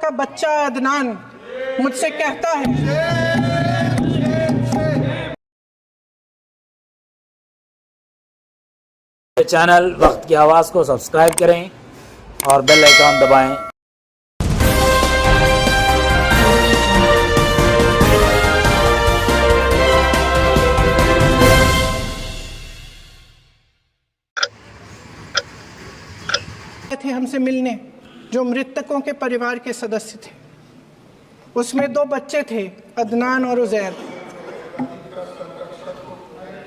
का बच्चा अदनान मुझसे कहता है, चैनल वक्त की आवाज़ को सब्सक्राइब करें और बेल आइकॉन दबाएं। थे हमसे मिलने जो मृतकों के परिवार के सदस्य थे। उसमें 2 बच्चे थे, अदनान और उज़ैर।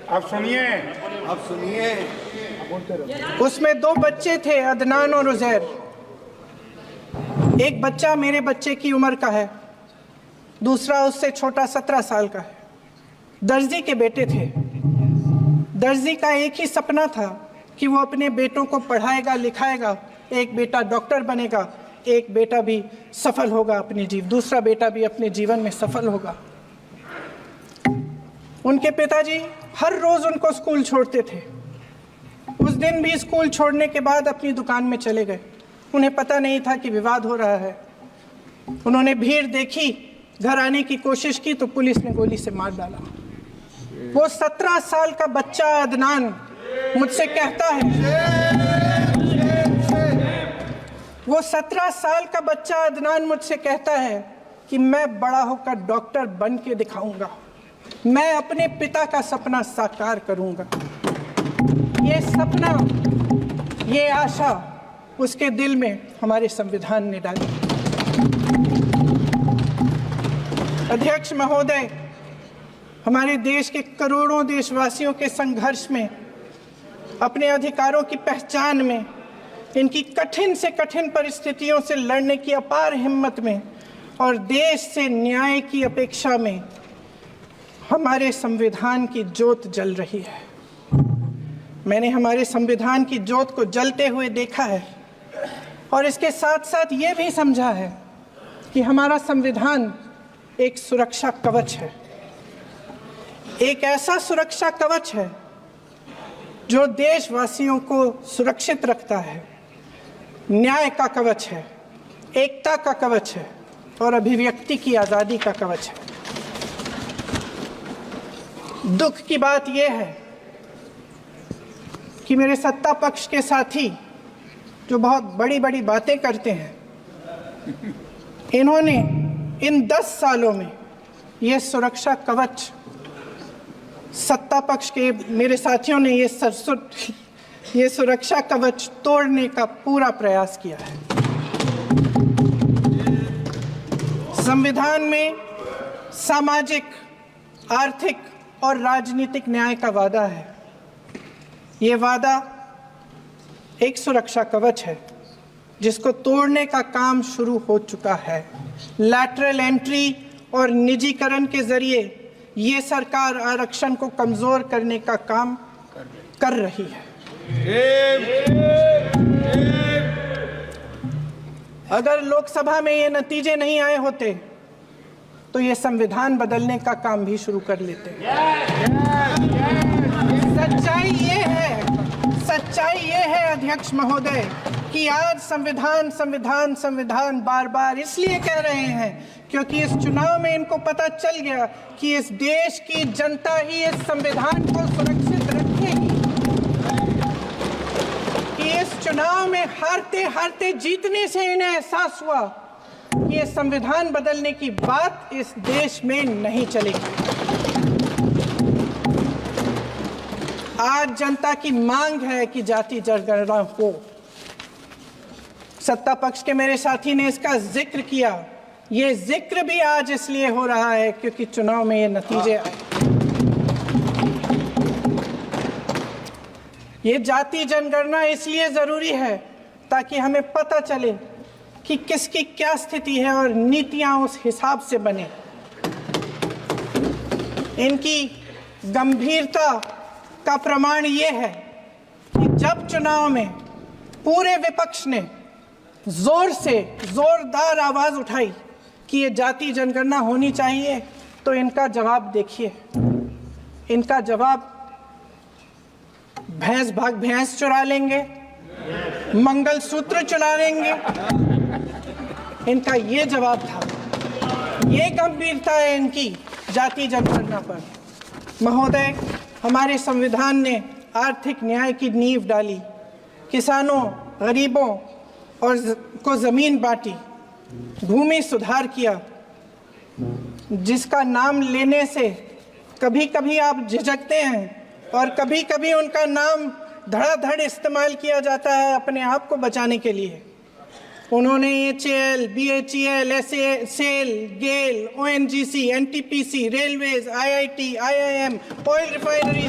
आप सुनिए। उसमें 2 बच्चे थे, अदनान और उज़ैर। एक बच्चा मेरे बच्चे की उम्र का है, दूसरा उससे छोटा 17 साल का है। दर्जी के बेटे थे। दर्जी का एक ही सपना था कि वो अपने बेटों को पढ़ाएगा लिखाएगा, एक बेटा डॉक्टर बनेगा, एक बेटा भी सफल होगा दूसरा बेटा भी अपने जीवन में सफल होगा। उनके पिताजी हर रोज उनको स्कूल छोड़ते थे। उस दिन भी स्कूल छोड़ने के बाद अपनी दुकान में चले गए। उन्हें पता नहीं था कि विवाद हो रहा है। उन्होंने भीड़ देखी, घर आने की कोशिश की तो पुलिस ने गोली से मार डाला। वो 17 साल का बच्चा अदनान मुझसे कहता है, वो 17 साल का बच्चा अदनान मुझसे कहता है कि मैं बड़ा होकर डॉक्टर बन के दिखाऊंगा, मैं अपने पिता का सपना साकार करूंगा। ये सपना, ये आशा उसके दिल में हमारे संविधान ने डाली। अध्यक्ष महोदय, हमारे देश के करोड़ों देशवासियों के संघर्ष में, अपने अधिकारों की पहचान में, इनकी कठिन से कठिन परिस्थितियों से लड़ने की अपार हिम्मत में और देश से न्याय की अपेक्षा में हमारे संविधान की ज्योत जल रही है। मैंने हमारे संविधान की ज्योत को जलते हुए देखा है और इसके साथ साथ ये भी समझा है कि हमारा संविधान एक सुरक्षा कवच है। एक ऐसा सुरक्षा कवच है जो देशवासियों को सुरक्षित रखता है, न्याय का कवच है, एकता का कवच है और अभिव्यक्ति की आज़ादी का कवच है। दुख की बात यह है कि मेरे सत्ता पक्ष के साथी जो बहुत बड़ी बड़ी बातें करते हैं, इन्होंने इन 10 सालों में यह सुरक्षा कवच, सत्ता पक्ष के मेरे साथियों ने ये सुरक्षा कवच तोड़ने का पूरा प्रयास किया है। संविधान में सामाजिक, आर्थिक और राजनीतिक न्याय का वादा है। ये वादा एक सुरक्षा कवच है जिसको तोड़ने का काम शुरू हो चुका है। लैटरल एंट्री और निजीकरण के जरिए ये सरकार आरक्षण को कमजोर करने का काम कर रही है। अगर लोकसभा में ये नतीजे नहीं आए होते तो ये संविधान बदलने का काम भी शुरू कर लेते। सच्चाई ये है अध्यक्ष महोदय कि आज संविधान बार बार इसलिए कह रहे हैं क्योंकि इस चुनाव में इनको पता चल गया कि इस देश की जनता ही इस संविधान को सुरक्षित रखेगी, कि इस चुनाव में हारते हारते जीतने से इन्हें एहसास हुआ कि ये संविधान बदलने की बात इस देश में नहीं चलेगी। आज जनता की मांग है कि जाति जनगणना हो। सत्ता पक्ष के मेरे साथी ने इसका जिक्र किया। ये जिक्र भी आज इसलिए हो रहा है क्योंकि चुनाव में ये नतीजे आए। ये जाति जनगणना इसलिए जरूरी है ताकि हमें पता चले कि किसकी क्या स्थिति है और नीतियां उस हिसाब से बने। इनकी गंभीरता का प्रमाण ये है कि जब चुनाव में पूरे विपक्ष ने जोरदार आवाज उठाई कि ये जाति जनगणना होनी चाहिए, तो इनका जवाब देखिए। इनका जवाब भैंस चुरा लेंगे, मंगलसूत्र चुरा लेंगे, इनका ये जवाब था, ये गंभीरता है इनकी जाति जनगणना पर। महोदय, हमारे संविधान ने आर्थिक न्याय की नींव डाली, किसानों, गरीबों और को ज़मीन बांटी, भूमि सुधार किया, जिसका नाम लेने से कभी कभी आप झिझकते हैं और कभी कभी उनका नाम धड़ाधड़ इस्तेमाल किया जाता है अपने आप को बचाने के लिए। उन्होंने HAL, BHEL, SAL, गेल, ONGC, NTPC, railways, IIT, IIM, oil refinery,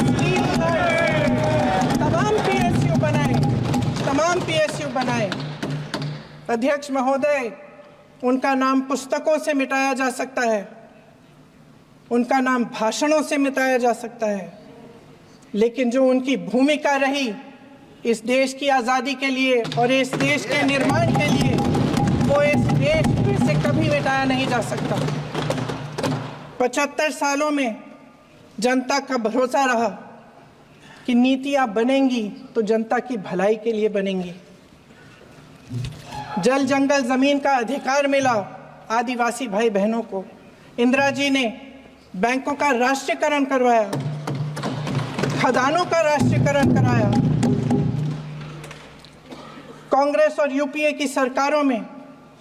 तमाम PSU बनाए। अध्यक्ष महोदय, उनका नाम पुस्तकों से मिटाया जा सकता है, उनका नाम भाषणों से मिटाया जा सकता है, लेकिन जो उनकी भूमिका रही इस देश की आज़ादी के लिए और इस देश के निर्माण के लिए, वो इस देश में से कभी मिटाया नहीं जा सकता। 75 सालों में जनता का भरोसा रहा कि नीतियाँ बनेंगी तो जनता की भलाई के लिए बनेंगी। जल जंगल ज़मीन का अधिकार मिला आदिवासी भाई बहनों को। इंदिरा जी ने बैंकों का राष्ट्रीयकरण करवाया, खदानों का राष्ट्रीयकरण कराया। कांग्रेस और UPA की सरकारों में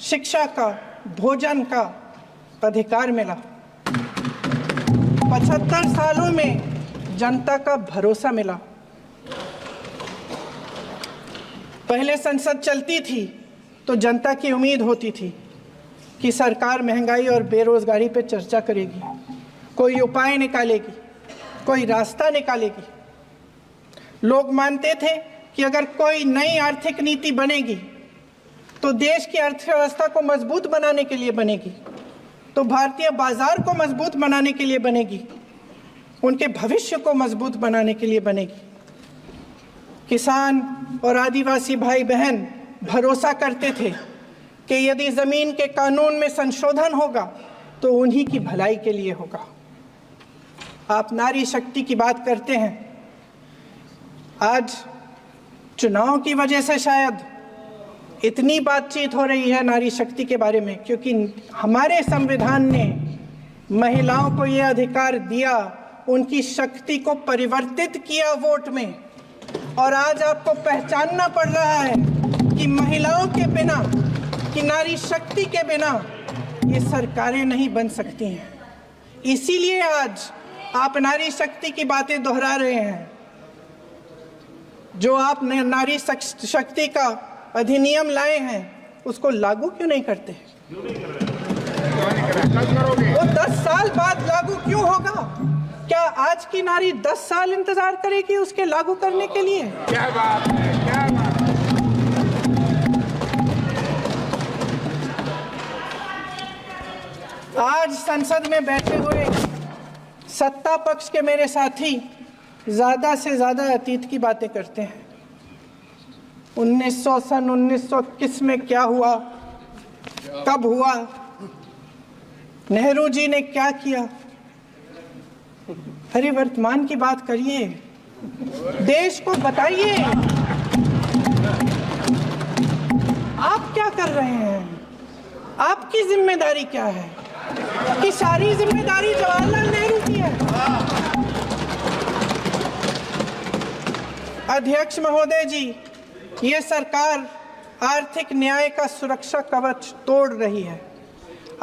शिक्षा का, भोजन का अधिकार मिला। 75 सालों में जनता का भरोसा मिला। पहले संसद चलती थी तो जनता की उम्मीद होती थी कि सरकार महंगाई और बेरोजगारी पर चर्चा करेगी, कोई उपाय निकालेगी, कोई रास्ता निकालेगी। लोग मानते थे कि अगर कोई नई आर्थिक नीति बनेगी तो देश की अर्थव्यवस्था को मजबूत बनाने के लिए बनेगी, तो भारतीय बाजार को मजबूत बनाने के लिए बनेगी, उनके भविष्य को मजबूत बनाने के लिए बनेगी। किसान और आदिवासी भाई बहन भरोसा करते थे कि यदि ज़मीन के कानून में संशोधन होगा तो उन्हीं की भलाई के लिए होगा। आप नारी शक्ति की बात करते हैं। आज चुनाव की वजह से शायद इतनी बातचीत हो रही है नारी शक्ति के बारे में, क्योंकि हमारे संविधान ने महिलाओं को ये अधिकार दिया, उनकी शक्ति को परिवर्तित किया वोट में। और आज आपको पहचानना पड़ रहा है कि महिलाओं के बिना, कि नारी शक्ति के बिना ये सरकारें नहीं बन सकती हैं। इसीलिए आज आप नारी शक्ति की बातें दोहरा रहे हैं। जो आप नारी शक्ति का अधिनियम लाए हैं उसको लागू क्यों नहीं करते? वो 10 साल बाद लागू क्यों होगा? क्या आज की नारी 10 साल इंतजार करेगी उसके लागू करने के लिए? क्या बात है, क्या बात है। आज संसद में बैठे हुए सत्ता पक्ष के मेरे साथी ज़्यादा से ज़्यादा अतीत की बातें करते हैं। 1921 में क्या हुआ, कब हुआ, नेहरू जी ने क्या किया। अरे वर्तमान की बात करिए, देश को बताइए आप क्या कर रहे हैं, आपकी जिम्मेदारी क्या है? कि सारी जिम्मेदारी जवाहरलाल नेहरू की है। अध्यक्ष महोदय जी, ये सरकार आर्थिक न्याय का सुरक्षा कवच तोड़ रही है।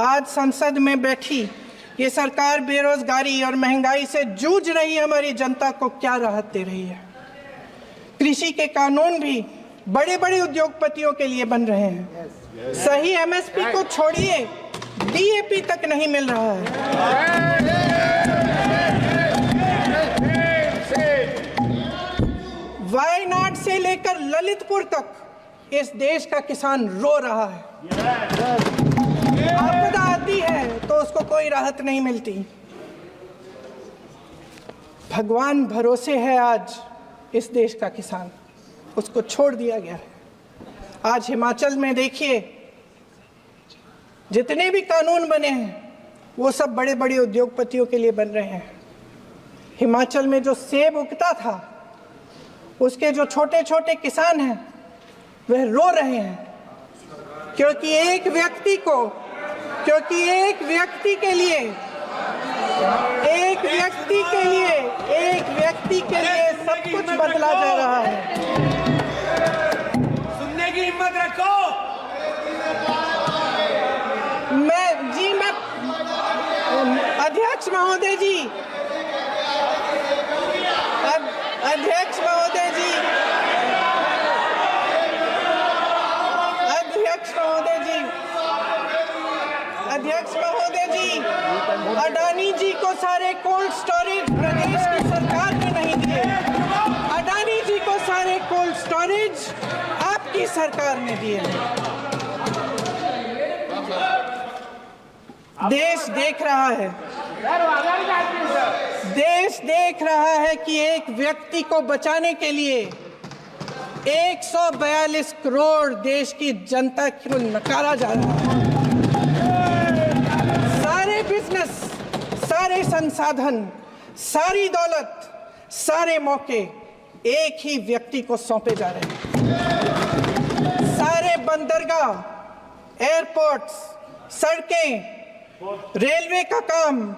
आज संसद में बैठी ये सरकार बेरोजगारी और महंगाई से जूझ रही हमारी जनता को क्या राहत दे रही है। कृषि के कानून भी बड़े बड़े उद्योगपतियों के लिए बन रहे हैं। सही MSP को छोड़िए, DAP तक नहीं मिल रहा है। वायनाड से लेकर ललितपुर तक इस देश का किसान रो रहा है। आपदा आती है तो उसको कोई राहत नहीं मिलती। भगवान भरोसे है आज इस देश का किसान, उसको छोड़ दिया गया है। आज हिमाचल में देखिए, जितने भी कानून बने हैं वो सब बड़े बड़े उद्योगपतियों के लिए बन रहे हैं। हिमाचल में जो सेब उगता था उसके जो छोटे छोटे किसान हैं वह रो रहे हैं क्योंकि एक व्यक्ति के लिए सब कुछ बदला जा रहा है। सुनने की हिम्मत रखो। मैं अध्यक्ष महोदय जी, अध्यक्ष महोदय जी, अडानी जी को सारे कोल्ड स्टोरेज प्रदेश की सरकार ने नहीं दिए। अडानी जी को सारे कोल्ड स्टोरेज आपकी सरकार ने दिए हैं। देश देख रहा है कि एक व्यक्ति को बचाने के लिए 142 करोड़ देश की जनता को नकारा जा रहा है। सारे बिजनेस, सारे संसाधन, सारी दौलत, सारे मौके एक ही व्यक्ति को सौंपे जा रहे हैं। सारे बंदरगाह, एयरपोर्ट्स, सड़कें, रेलवे का काम